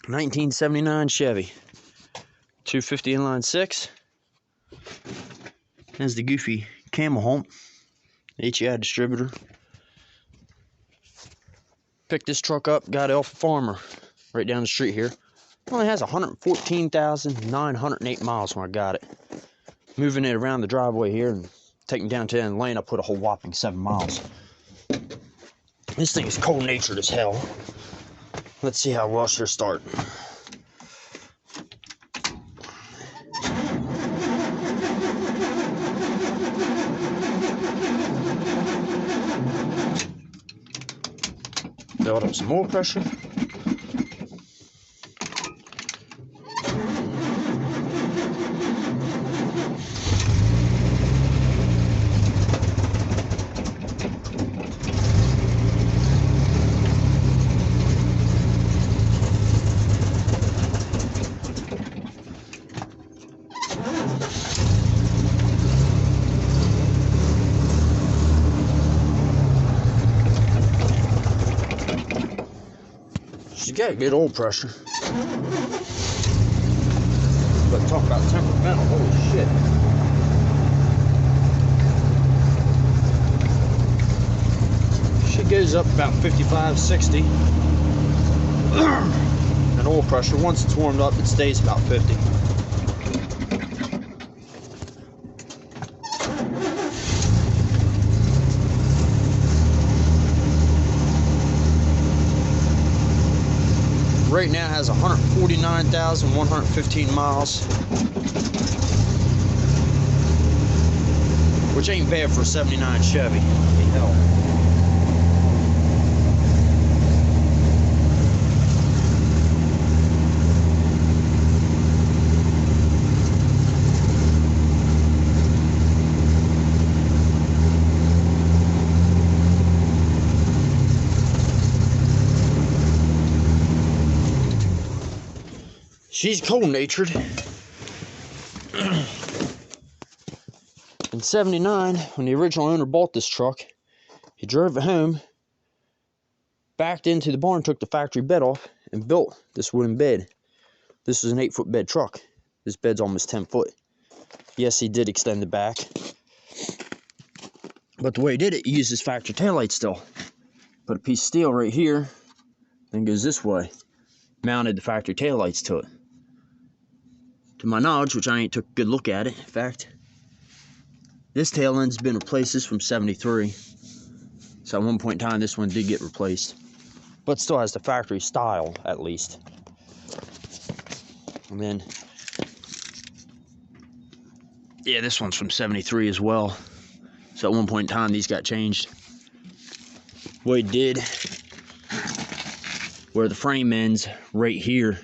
1979 Chevy, 250 inline six. There's the goofy camel hump, HEI distributor. Picked this truck up, got it off a farmer right down the street here. Only has 114,908 miles when I got it. Moving it around the driveway here and taking it down to the end of the lane, I put a whole whopping 7 miles. This thing is cold-natured as hell. Let's see how well she'll start. Build up some more pressure. She's got good oil pressure. But talk about temperamental, holy shit. She goes up about 55, 60. And oil pressure, once it's warmed up, it stays about 50. Right now has 149,115 miles, which ain't bad for a 79 Chevy. I mean, hell. She's cold-natured. In '79, when the original owner bought this truck, he drove it home, backed into the barn, took the factory bed off, and built this wooden bed. This is an 8-foot bed truck. This bed's almost 10 foot. Yes, he did extend the back. But the way he did it, he used his factory taillight still. Put a piece of steel right here, then goes this way. Mounted the factory taillights to it. To my knowledge, which I ain't took a good look at it, in fact, this tail end's been replaced. This from '73. So at one point in time, this one did get replaced. But still has the factory style, at least. And then, yeah, this one's from '73 as well. So at one point in time, these got changed. What he did, where the frame ends, right here,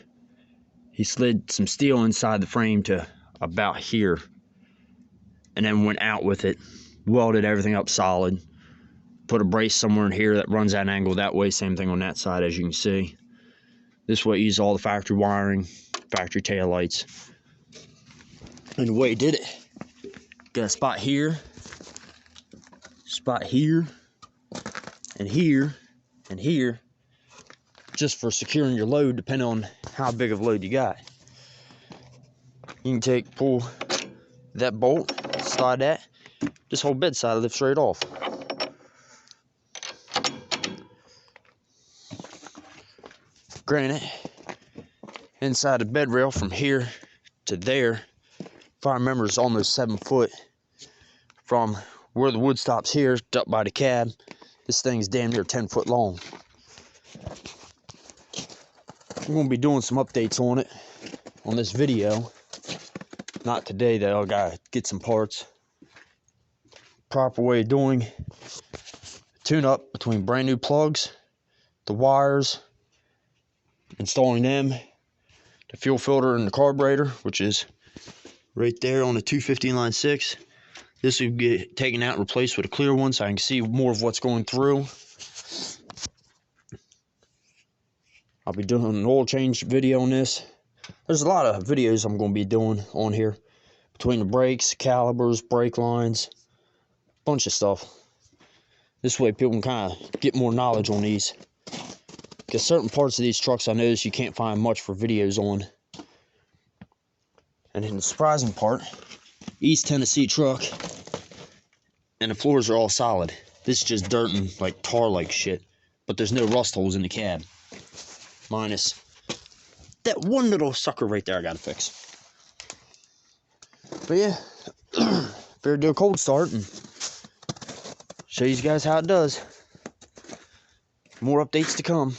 he slid some steel inside the frame to about here, and then went out with it, welded everything up solid, put a brace somewhere in here that runs at an angle that way, same thing on that side, as you can see. This way, he used all the factory wiring, factory taillights. And the way he did it, got a spot here, and here, and here, just for securing your load, depending on how big of a load you got. You can pull that bolt, slide that, this whole bed side lifts right off. Granted, inside the bed rail from here to there, if I remember, is almost 7 foot. From where the wood stops here, up by the cab, this thing's damn near 10 foot long. I'm going to be doing some updates on it on this video. Not today though, I gotta get some parts. Proper way of doing tune up between brand new plugs, the wires, installing them, the fuel filter and the carburetor, which is right there on the 250 inline 6. This will get taken out and replaced with a clear one so I can see more of what's going through. I'll be doing an oil change video on this. There's a lot of videos I'm going to be doing on here. Between the brakes, calipers, brake lines, bunch of stuff. This way people can kind of get more knowledge on these. Because certain parts of these trucks I notice you can't find much for videos on. And then the surprising part, East Tennessee truck, and the floors are all solid. This is just dirt and like tar like shit. But there's no rust holes in the cab. Minus that one little sucker right there I gotta fix. But yeah, better do a cold start and show you guys how it does. More updates to come.